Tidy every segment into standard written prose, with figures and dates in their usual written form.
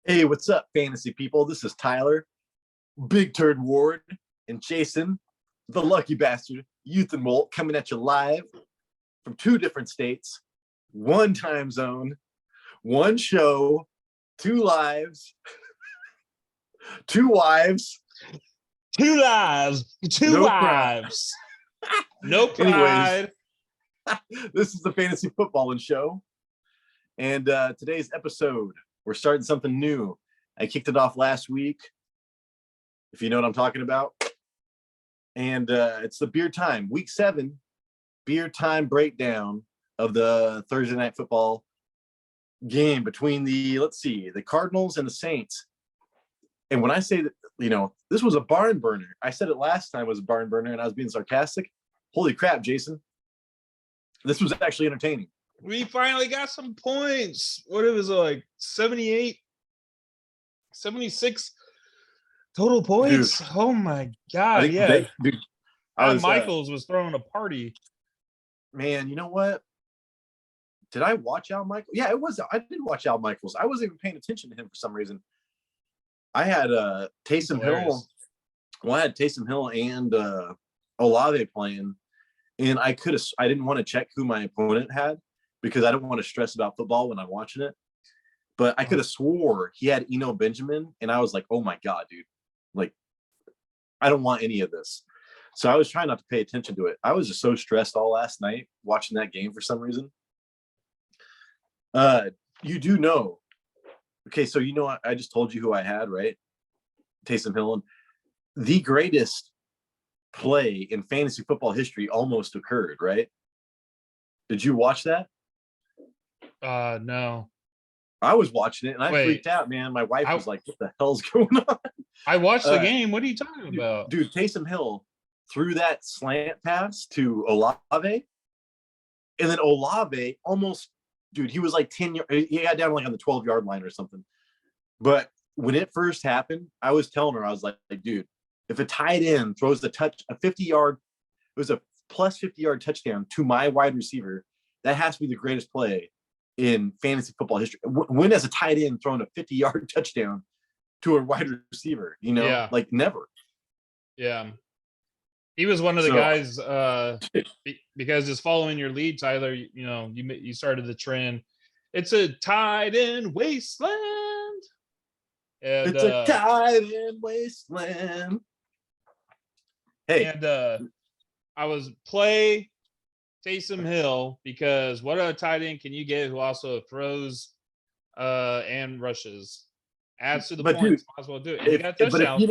Hey, what's up, fantasy people? This is Tyler, Big Turd Ward, and Jason, the lucky bastard, Uthenwoldt, coming at you live from two different states, one time zone, one show, two lives, two wives, Two lives, two no wives, no Anyways, pride. this is the Fantasy Footballin show, and today's episode, we're starting something new. I kicked it off last week, if you know what I'm talking about. And it's the beer time, week 7, beer time breakdown of the Thursday night football game between the Cardinals and the Saints. And when I say that, this was a barn burner. I said it last time was a barn burner, and I was being sarcastic. Holy crap, Jason. This was actually entertaining. We finally got some points. What it was like 78, 76 total points. Dude, Oh my God. Yeah. Michaels was throwing a party. Man, you know what? Did I watch Al Michaels? Yeah, I did watch Al Michaels. I wasn't even paying attention to him for some reason. I had Taysom Hill. Well, I had Taysom Hill and Olave playing, and I didn't want to check who my opponent had because I don't want to stress about football when I'm watching it. But I could have swore he had Eno Benjamin, and I was like, oh my God, dude. Like, I don't want any of this. So I was trying not to pay attention to it. I was just so stressed all last night watching that game for some reason. You do know. Okay, so I just told you who I had, right? Taysom Hill. And the greatest play in fantasy football history almost occurred, right? Did you watch that? No. I was watching it, and I freaked out, man. My wife was like, what the hell's going on? I watched the game. What are you talking about? Dude, Taysom Hill threw that slant pass to Olave, and then Olave almost, dude, he was like 10 yards. He got down like on the 12-yard line or something. But when it first happened, I was telling her, I was like, dude, if a tight end throws a 50-yard, it was a plus 50-yard touchdown to my wide receiver, that has to be the greatest play in fantasy football history. When has a tight end thrown a 50-yard touchdown to a wide receiver? Like never. Yeah. He was one of the guys, because just following your lead, Tyler, you started the trend. It's a tight end wasteland. And, it's a tight end wasteland. Hey. And I was play Taysom Hill because what other tight end can you get who also throws and rushes? Adds to the points. Dude, might as well do it. He got a touchdown.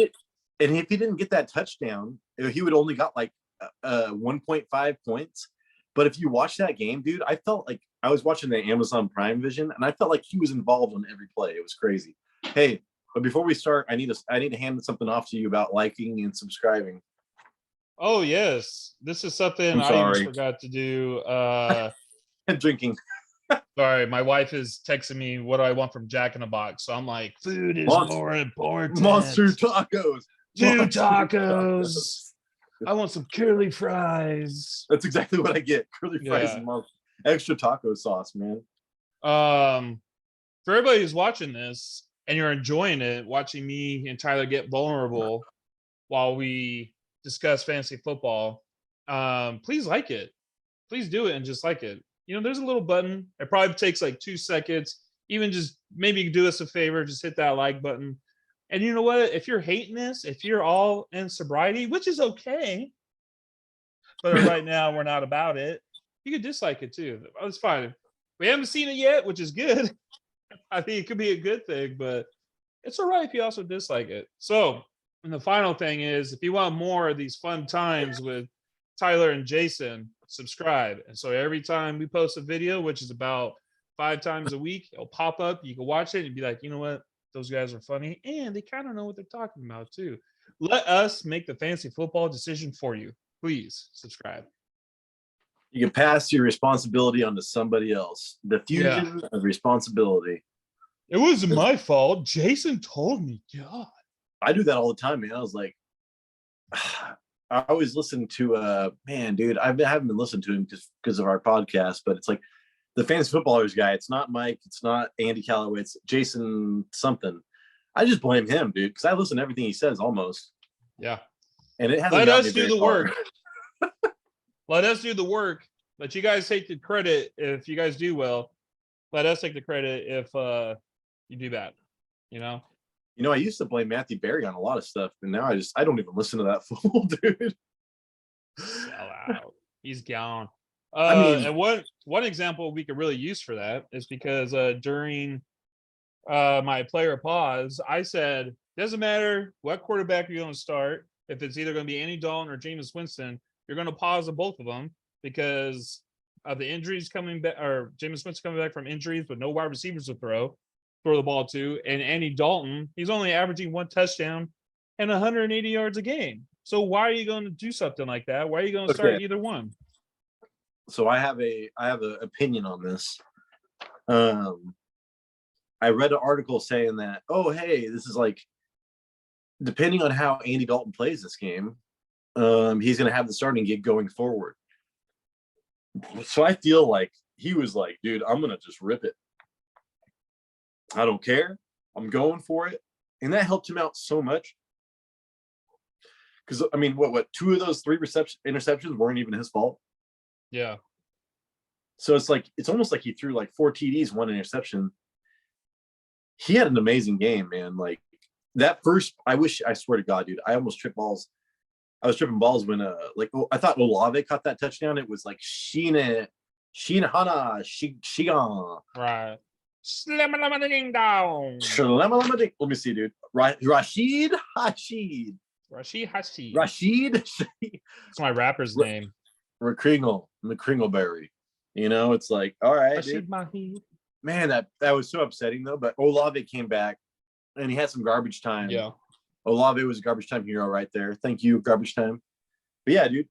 If he didn't get that touchdown, he would only got like 1.5 points. But if you watch that game, dude, I felt like I was watching the Amazon Prime Vision, and I felt like he was involved on every play. It was crazy. Hey, but before we start, I need to hand something off to you about liking and subscribing. Oh yes, this is something I almost forgot to do. And drinking. Sorry, my wife is texting me what do I want from Jack in the Box. So I'm like, food is more important. Monster tacos. 2 tacos. I want some curly fries. That's exactly what I get. Curly fries and extra taco sauce, man. For everybody who's watching this and you're enjoying it, watching me and Tyler get vulnerable while we discuss fantasy football, please like it. Please do it and just like it. There's a little button. It probably takes like 2 seconds. Even just maybe do us a favor, just hit that like button. And you know what? If you're hating this, if you're all in sobriety, which is okay, but right now we're not about it, you could dislike it too. It's fine. We haven't seen it yet, which is good. I think it could be a good thing, but it's all right if you also dislike it. So, and the final thing is, if you want more of these fun times with Tyler and Jason, subscribe. And so every time we post a video, which is about 5 times a week, it'll pop up. You can watch it and be like, you know what? Those guys are funny, and they kind of know what they're talking about too. Let us make the fantasy football decision for you. Please subscribe. You can pass your responsibility onto somebody else. Diffusion of responsibility. It wasn't my fault. Jason told me. God. I do that all the time, man. I was like, I always listen to man, dude. I haven't been listening to him because of our podcast, but it's like the fantasy footballers guy. It's not Mike. It's not Andy Calloway. It's Jason something. I just blame him, dude, because I listen to everything he says almost. Yeah. And it hasn't Let got us me do very the far. work. Let us do the work. Let you guys take the credit if you guys do well. Let us take the credit if you do bad. You know? You know, I used to blame Matthew Berry on a lot of stuff, and now I don't even listen to that fool, dude. Sell out. He's gone. I mean, And one example we could really use for that is because during my player pause, I said, doesn't matter what quarterback you're going to start. If it's either going to be Andy Dalton or Jameis Winston, you're going to pause on both of them because of the injuries coming back, or Jameis Winston coming back from injuries with no wide receivers to throw the ball to. And Andy Dalton, he's only averaging 1 touchdown and 180 yards a game. So why are you going to do something like that? Why are you going to start either one? So I have an opinion on this. I read an article saying that, oh, hey, this is like, depending on how Andy Dalton plays this game, he's going to have the starting gig going forward. So I feel like he was like, dude, I'm going to just rip it. I don't care. I'm going for it. And that helped him out so much. Because, I mean, what 2 of those 3 interceptions weren't even his fault. Yeah. So it's almost like he threw like 4 TDs, 1 interception. He had an amazing game, man. Like that first, I swear to God, dude, I almost tripped balls. I was tripping balls when I thought Olave caught that touchdown. It was like Sheena Hana, Shigan. Right. Slam down. Let me see, dude. Rashid Hashid. That's my rapper's name. McCringleberry. You know, it's like, all right, Rashid dude. Mahid. Man, that was so upsetting though. But Olave came back and he had some garbage time. Yeah. Olave was a garbage time hero right there. Thank you, garbage time. But yeah, dude.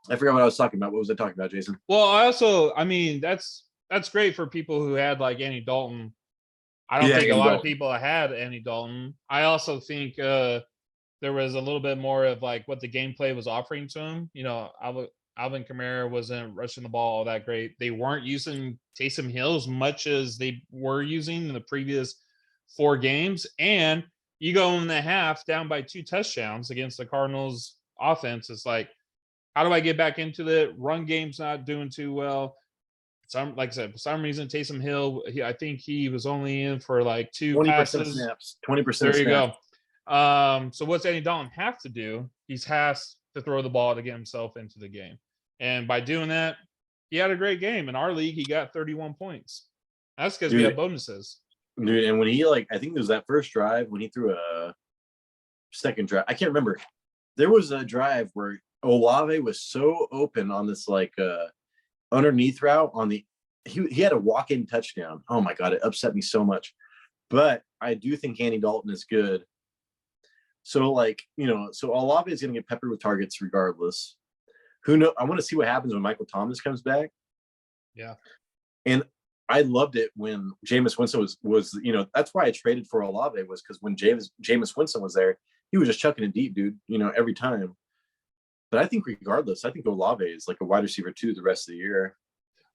I forgot what I was talking about. What was I talking about, Jason? Well, I mean, that's great for people who had like Andy Dalton. I don't think a lot of people had Andy Dalton. I also think there was a little bit more of like what the gameplay was offering to him. You know, Alvin Kamara wasn't rushing the ball all that great. They weren't using Taysom Hill as much as they were using in the previous 4 games. And you go in the half down by 2 touchdowns against the Cardinals offense. It's like, how do I get back into it? Run game's not doing too well. Like I said, for some reason, Taysom Hill, I think he was only in for like 2 20% passes. snaps. 20%. There you snaps. go. So what's Andy Dalton have to do? He has to throw the ball to get himself into the game. And by doing that, he had a great game. In our league, he got 31 points. That's because we have bonuses. Dude, and when he I think it was that first drive when he threw a second drive. I can't remember. There was a drive where Olave was so open on this underneath route on he had a walk-in touchdown. Oh my God, it upset me so much. But I do think Andy Dalton is good. So so Olave is going to get peppered with targets regardless. Who knows? I want to see what happens when Michael Thomas comes back. Yeah. And I loved it when Jameis Winston was that's why I traded for Olave, was because when Jameis Winston was there, he was just chucking it deep, dude, every time. But I think regardless, I think Olave is like a wide receiver 2 the rest of the year.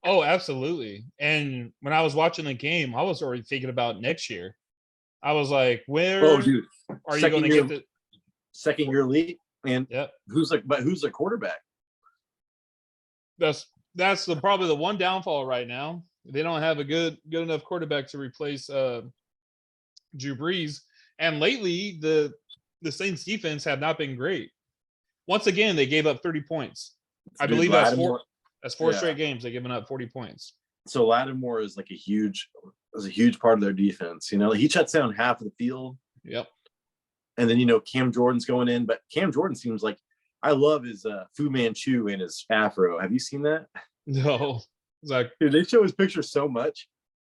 Oh, absolutely. And when I was watching the game, I was already thinking about next year. I was like, where are you going to get the second year league? And yep. who's the quarterback? That's probably the one downfall right now. They don't have a good enough quarterback to replace Drew Brees. And lately, the Saints defense have not been great. Once again, they gave up 30 points. I believe that's 4 straight games they've given up 40 points. So Lattimore is like a huge part of their defense. He shuts down half of the field. Yep. And then Cam Jordan's going in, but Cam Jordan seems like, I love his Fu Manchu and his afro. Have you seen that? No. It's like, dude, they show his picture so much.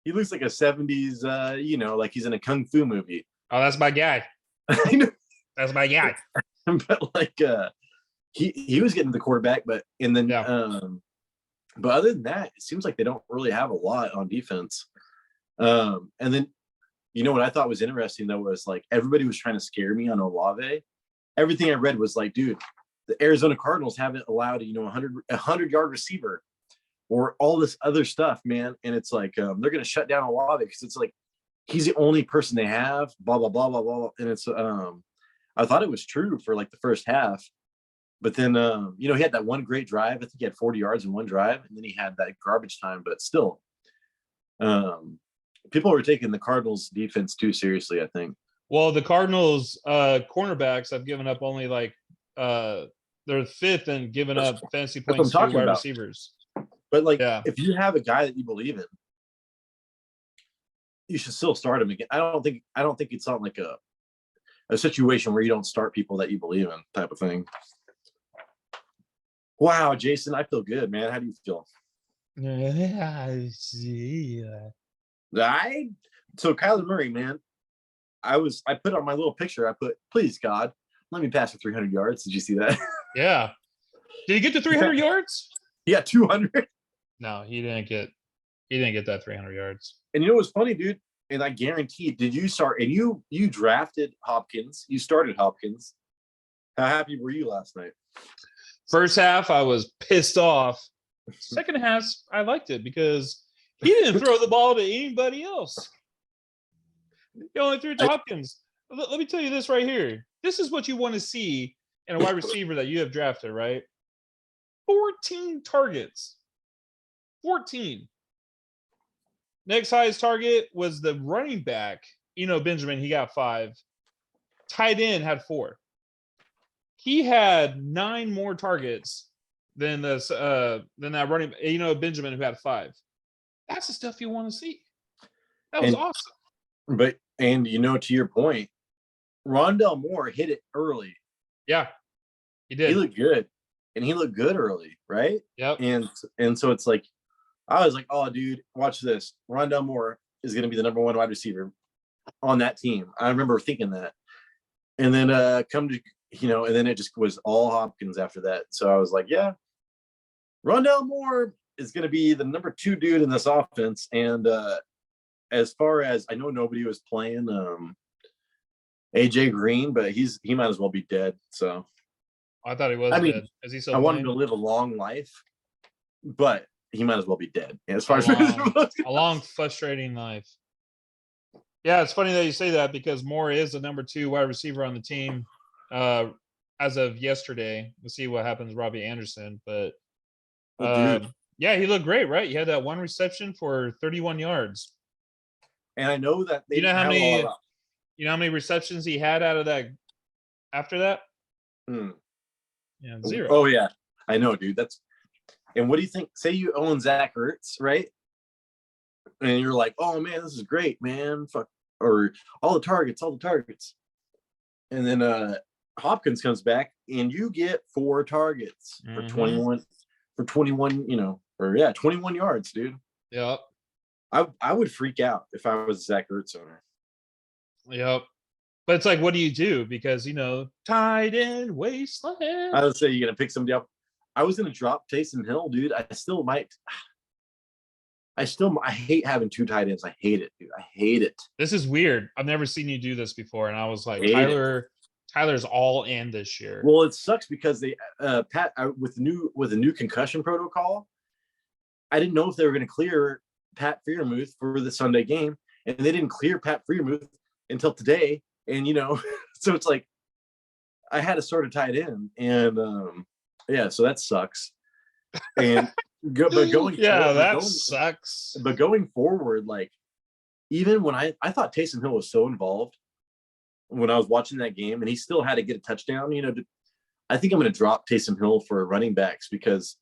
He looks like a 70s, like he's in a kung fu movie. Oh, that's my guy. I know. That's my guy. But he was getting the quarterback, but other than that, it seems like they don't really have a lot on defense. And then, what I thought was interesting though was like everybody was trying to scare me on Olave. Everything I read was like, dude, the Arizona Cardinals haven't allowed a 100-yard receiver. or all this other stuff, man. And it's like they're going to shut down Olave because it's like he's the only person they have. Blah blah blah blah blah. And it's I thought it was true for like the first half, but then he had that one great drive. I think he had 40 yards in one drive, and then he had that garbage time. But still, people were taking the Cardinals' defense too seriously, I think. Well, the Cardinals cornerbacks have given up only like they're fifth and given up fantasy points to wide receivers. But like, if you have a guy that you believe in, you should still start him again. I don't think it's not like a situation where you don't start people that you believe in, type of thing. Wow, Jason, I feel good, man. How do you feel? So Kyler Murray, man, I put on my little picture. I put, please God, let me pass for 300 yards. Did you see that? Yeah. Did he get to 300 yards? Yeah, 200. No, he didn't get that 300 yards. And you know what's funny, dude? And I guarantee, did you start? And you drafted Hopkins. You started Hopkins. How happy were you last night? First half, I was pissed off. Second half, I liked it because he didn't throw the ball to anybody else. He only threw it to Hopkins. Let me tell you this right here. This is what you want to see in a wide receiver that you have drafted, right? 14 targets. 14. Next highest target was the running back, Benjamin. He got 5. Tight end had 4. He had 9 more targets than that running, Benjamin, who had 5. That's the stuff you want to see. That was awesome. But to your point, Rondell Moore hit it early. Yeah, he did. He looked good, and he looked good early, right? Yep. And so it's like, I was like, oh, dude, watch this. Rondell Moore is going to be the number 1 wide receiver on that team. I remember thinking that. And then and then it just was all Hopkins after that. So I was like, yeah, Rondell Moore is going to be the number 2 dude in this offense. And as far as I know, nobody was playing AJ Green, but he might as well be dead. So I thought he was dead. Is he still I want playing? him to live a long life, but he might as well be dead. As far as a long, frustrating life. Yeah, it's funny that you say that because Moore is the number 2 wide receiver on the team as of yesterday. We'll see what happens with Robbie Anderson, but yeah, he looked great, right? He had that 1 reception for 31 yards. And I know that you know how many receptions he had out of that after that? Yeah, 0. Oh yeah, I know, dude. And what do you think? Say you own Zach Ertz, right? And you're like, oh man, this is great, man. Fuck, or all the targets. And then Hopkins comes back, and you get 4 targets for 21, 21 yards, dude. Yep. I would freak out if I was a Zach Ertz owner. Yep. But it's like, what do you do? Because tight end wasteland. I would say you're gonna pick somebody up. I was gonna drop Taysom Hill, dude. I still might. I hate having 2 tight ends. I hate it, dude. I hate it. This is weird. I've never seen you do this before, and I was like, Tyler's all in this year. Well, it sucks because they with the new concussion protocol, I didn't know if they were going to clear Pat Freiermuth for the Sunday game, and they didn't clear Pat Freiermuth until today. And so it's like I had to sort of tight end, and so that sucks. And sucks. But going forward, like even when I thought Taysom Hill was so involved when I was watching that game, and he still had to get a touchdown. I think I'm going to drop Taysom Hill for running backs because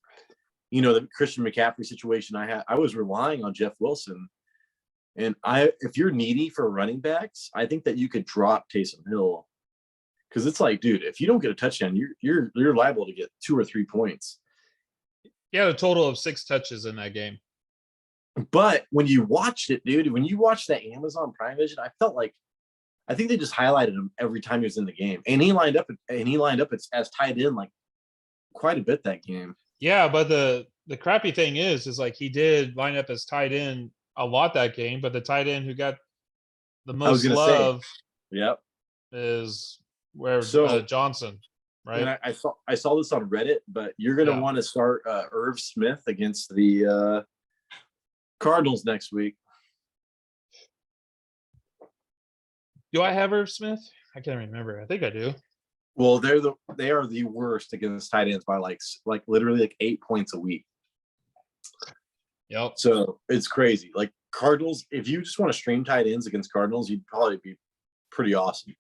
the Christian McCaffrey situation I was relying on Jeff Wilson, and if you're needy for running backs, I think that you could drop Taysom Hill because it's like, dude, if you don't get a touchdown, you're liable to get 2 or 3 points. He had a total of 6 touches in that game. But when you watched it, dude, when you watched that Amazon Prime Vision, I think they just highlighted him every time he was in the game, and he lined up as tight end like quite a bit that game. Yeah, but the crappy thing is like he did line up as tight end a lot that game, but the tight end who got the most love, yep, is Johnson. right? And I saw this on Reddit, but you're gonna want to start Irv Smith against the Cardinals next week. Do I have Irv Smith? I can't remember. I think I do. Well, they are the worst against tight ends by like literally like 8 points a week. Yep. So it's crazy. Like Cardinals, if you just want to stream tight ends against Cardinals, you'd probably be pretty awesome.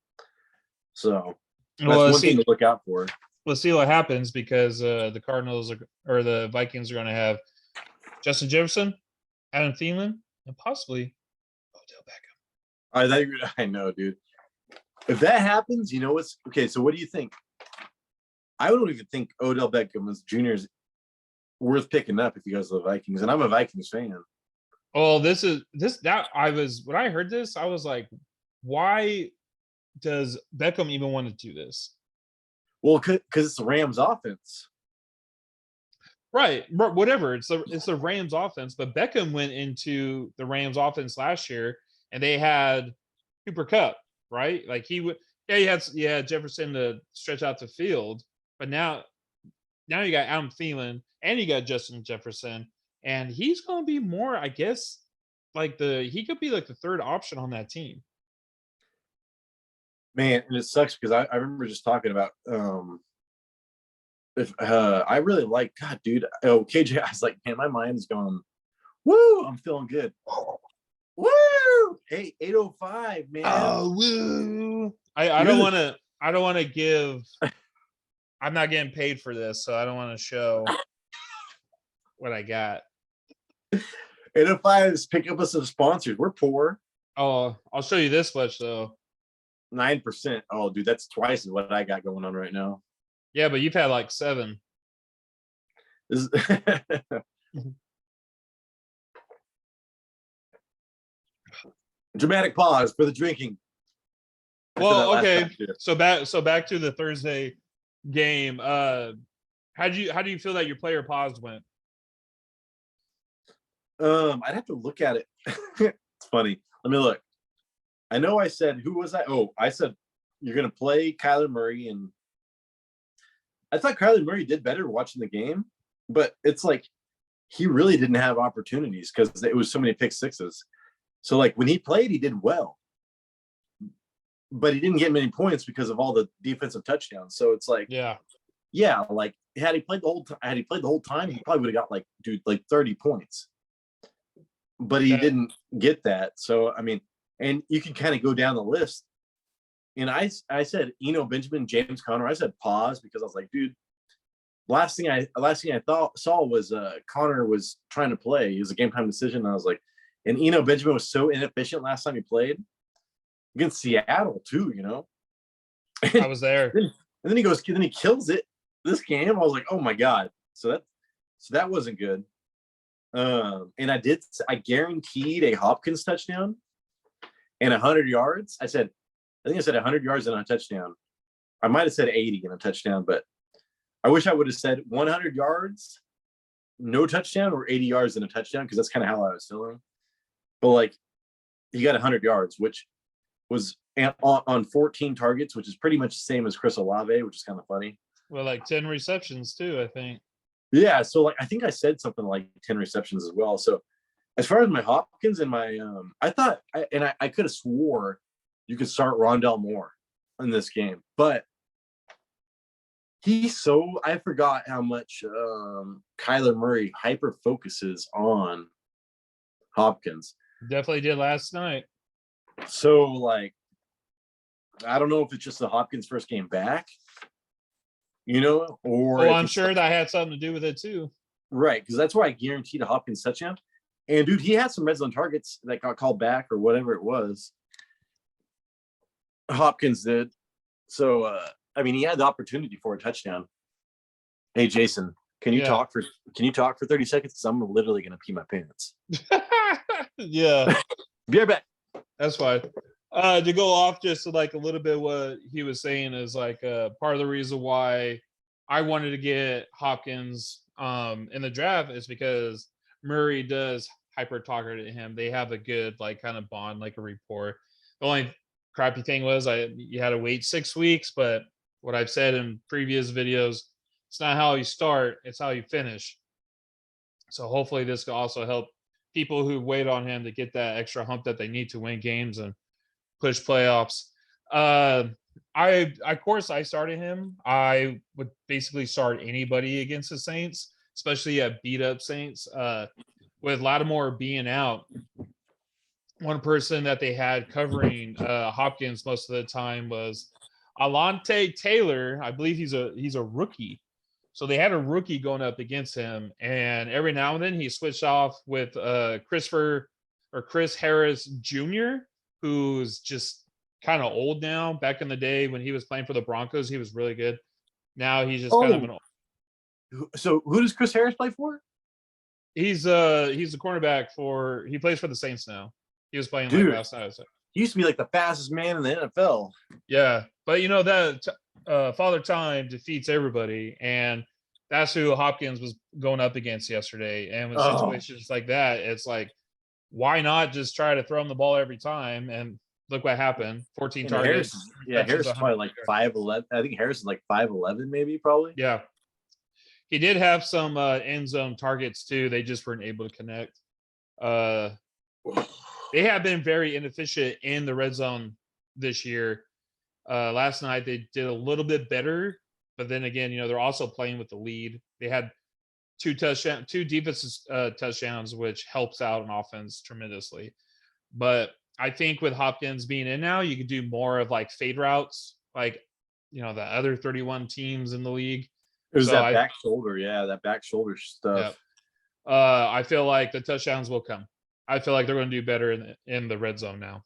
So that's one thing to look out for. Let's see what happens because the Cardinals or the Vikings are going to have Justin Jefferson, Adam Thielen, and possibly Odell Beckham. I know, dude. If that happens, you know what's okay. So what do you think? I don't even think Odell Beckham Jr. is worth picking up if he goes to the Vikings, and I'm a Vikings fan. Oh, when I heard this, I was like, why does Beckham even want to do this? Well, because it's the Rams offense. Right. Whatever. It's the Rams offense, but Beckham went into the Rams offense last year and they had Cooper Kupp, right? Like he had Jefferson to stretch out the field, but now you got Adam Thielen and you got Justin Jefferson, and he's going to be more, I guess, he could be like the third option on that team. Man, and it sucks because I remember just talking about if I really like God, dude. Oh, KJ, I was like, man, my mind is going, woo, I'm feeling good. Woo! Hey, 805, man. Oh, woo. I don't want to give I'm not getting paid for this, so I don't want to show what I got. 805 is picking up us some sponsors. We're poor. Oh, I'll show you this much though. 9%. Oh, dude, that's twice what I got going on right now. Yeah, but you've had like 7. This is dramatic pause for the drinking. Well, okay. So back to the Thursday game. How do you feel that your player pause went? I'd have to look at it. It's funny. Let me look. I know I said, who was I? Oh, I said you're going to play Kyler Murray, and I thought Kyler Murray did better watching the game, but it's like he really didn't have opportunities because it was so many pick sixes. So like when he played, he did well, but he didn't get many points because of all the defensive touchdowns. So it's like, yeah, like had he played the whole time, he probably would have got like 30 points. But he didn't get that. So I mean, and you can kind of go down the list. And I said, Benjamin, James Conner. I said pause because I was like, dude, last thing I saw was Conner was trying to play. It was a game time decision. And I was like, and Benjamin was so inefficient last time he played against Seattle too, you know. I was there. And then he kills it this game. I was like, oh my God. So that wasn't good. And I guaranteed a Hopkins touchdown and 100 yards. I think I said 100 yards and a touchdown. I might have said 80 and a touchdown, but I wish I would have said 100 yards, no touchdown, or 80 yards and a touchdown, because that's kind of how I was feeling. But like, he got 100 yards, which was on 14 targets, which is pretty much the same as Chris Olave, which is kind of funny. Well, like 10 receptions too, I think. Yeah, so like I think I said something like 10 receptions as well. So as far as my Hopkins and my I thought I could have swore you could start Rondell Moore in this game, but I forgot how much Kyler Murray hyper focuses on Hopkins. Definitely did last night. So like, I don't know if it's just the Hopkins first game back, or I'm sure that had something to do with it too. Right, because that's why I guaranteed a Hopkins touchdown. And dude, he had some red zone targets that got called back or whatever it was. Hopkins did. So I mean, he had the opportunity for a touchdown. Hey Jason, can you talk for 30 seconds? Because I'm literally gonna pee my pants. Yeah. Be right back. That's fine. To go off just like a little bit what he was saying is like part of the reason why I wanted to get Hopkins in the draft is because Murray does hyper target him. They have a good like kind of bond, like a rapport. The only crappy thing was you had to wait 6 weeks, but what I've said in previous videos, it's not how you start, it's how you finish. So hopefully this will also help people who wait on him to get that extra hump that they need to win games and push playoffs. I of course I started him. I would basically start anybody against the Saints, especially a beat up Saints. With Lattimore being out, one person that they had covering Hopkins most of the time was Alante Taylor. I believe he's a rookie. So they had a rookie going up against him, and every now and then he switched off with Chris Harris Jr., who's just kind of old now. Back in the day when he was playing for the Broncos, he was really good. Now he's just kind of an. So who does Chris Harris play for? He's the cornerback for. He plays for the Saints now. He was playing like last night. So. He used to be like the fastest man in the NFL. Yeah, but you know that Father Time defeats everybody, and that's who Hopkins was going up against yesterday. And with situations like that, it's like, why not just try to throw him the ball every time? And look what happened: 14 targets. Harris is probably like 5'11". I think Harris is like 5'11", maybe probably. Yeah, he did have some end zone targets too. They just weren't able to connect. They have been very inefficient in the red zone this year. Last night they did a little bit better, but then again, they're also playing with the lead. They had two defensive touchdowns, which helps out an offense tremendously. But I think with Hopkins being in now, you could do more of like fade routes, like the other 31 teams in the league. It was that back shoulder, that back shoulder stuff. Yeah. I feel like the touchdowns will come. I feel like they're going to do better in the red zone now.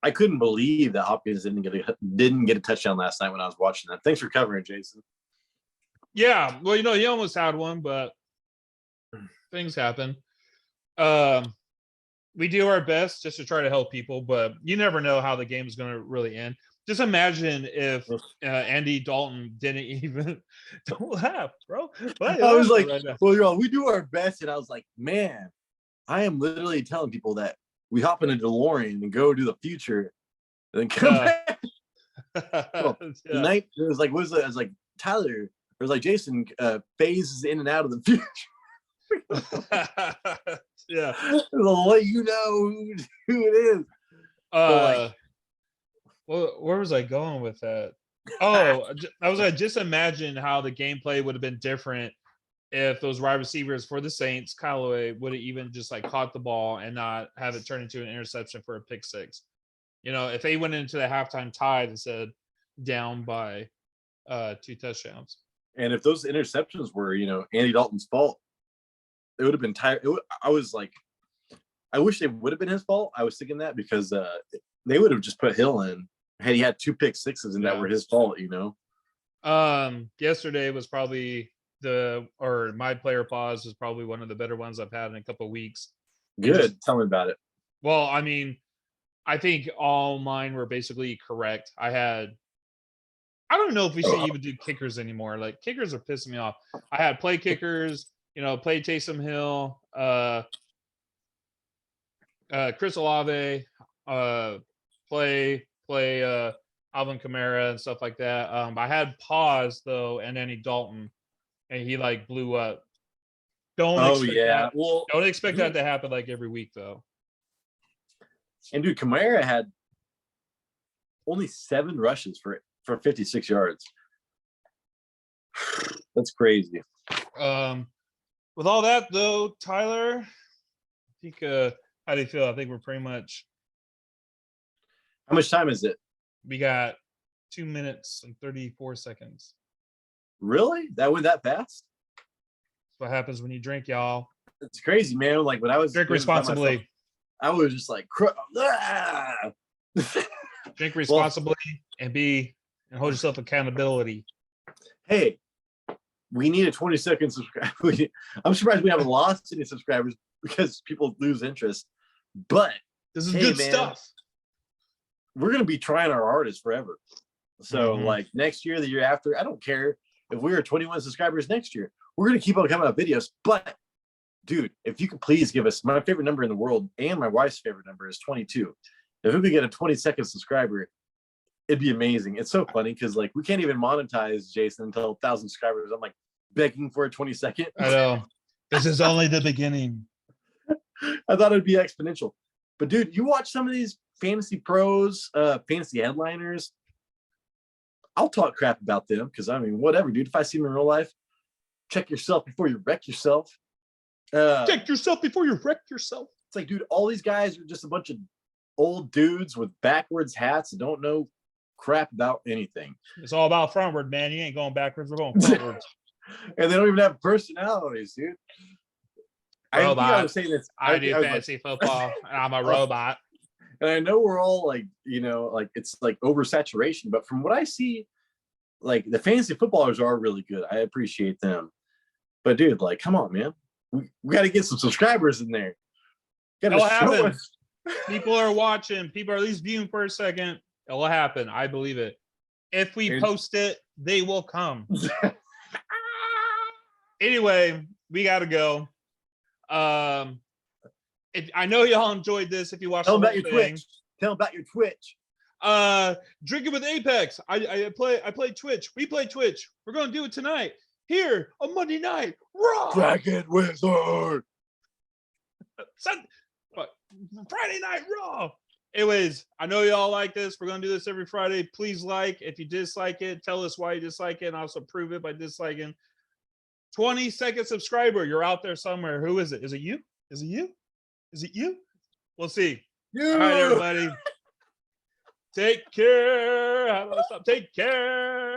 I couldn't believe that Hopkins didn't get a touchdown last night when I was watching that. Thanks for covering, Jason. Yeah, well, he almost had one, but things happen. We do our best just to try to help people, but you never know how the game is going to really end. Just imagine if Andy Dalton didn't even don't laugh, bro. I was like, well, we do our best, and I was like, man, I am literally telling people that we hop in a DeLorean and go to the future, and then come back. The night it was like, what was it? I was like, Tyler, it was like Jason phases in and out of the future. Yeah, I'll let you know who it is. Well, where was I going with that? Oh, I was like, just imagine how the gameplay would have been different if those wide receivers for the Saints, Callaway, would have even just like caught the ball and not have it turn into an interception for a pick six. If they went into the halftime tied instead down by 2 touchdowns. And if those interceptions were, Andy Dalton's fault, it would have been tired. I was like, I wish they would have been his fault. I was thinking that because they would have just put Hill in had he had 2 pick sixes and that were his fault, Yesterday was probably my player pause was probably one of the better ones I've had in a couple of weeks. Good. Tell me about it. Well, I mean, I think all mine were basically correct. I don't know if we should even do kickers anymore. Like, kickers are pissing me off. I had play kickers, play Taysom Hill, Chris Olave, play Alvin Kamara and stuff like that. I had pause though, and Andy Dalton, and he like blew up. Don't expect that to happen like every week though. And dude, Kamara had only 7 rushes for 56 yards. That's crazy. With all that though, Tyler, I think how do you feel? I think we're pretty much. How much time is it? We got 2 minutes and 34 seconds. Really? That went that fast? That's what happens when you drink, y'all. It's crazy, man. Like when I was drink responsibly. I was just like, drink responsibly and hold yourself accountability. Hey, we need a 20-second subscribe. I'm surprised we haven't lost any subscribers because people lose interest. But this is good stuff. We're going to be trying our hardest forever. So like next year, the year after, I don't care if we are 21 subscribers next year, we're going to keep on coming out with videos. But dude, if you could please give us, my favorite number in the world and my wife's favorite number is 22. If we could get a 20-second subscriber, It'd be amazing. It's so funny because like we can't even monetize Jason until 1,000 subscribers. I'm like begging for a 20-second. I know. This is only the beginning. I thought it'd be exponential. But dude, you watch some of these fantasy pros, fantasy headliners. I'll talk crap about them because I mean, whatever, dude. If I see them in real life, check yourself before you wreck yourself. Check yourself before you wreck yourself. It's like, dude, all these guys are just a bunch of old dudes with backwards hats that don't know crap about anything. It's all about frontward, man. You ain't going backwards. We're going frontwards. And they don't even have personalities, dude. Robot. I was saying this. I do fantasy football, and I'm a robot. And I know we're all like, you know, like it's like oversaturation, but from what I see, like the fantasy footballers are really good. I appreciate them. But dude, like, come on, man. We got to get some subscribers in there. It'll happen. People are watching. People are at least viewing for a second. It will happen. I believe it. If we post it, they will come. Anyway, we got to go. I know y'all enjoyed this. If you watched, tell them about your Twitch. Tell them about your Twitch. Drinking with Apex. I play Twitch. We play Twitch. We're gonna do it tonight here on Monday night. Raw. Dragon Wizard. Friday night Raw. Anyways, I know y'all like this. We're gonna do this every Friday. Please like. If you dislike it, tell us why you dislike it, and also prove it by disliking. 20-second subscriber. You're out there somewhere. Who is it? Is it you? Is it you? Is it you? We'll see. All right, everybody. Take care. How do I stop? Take care.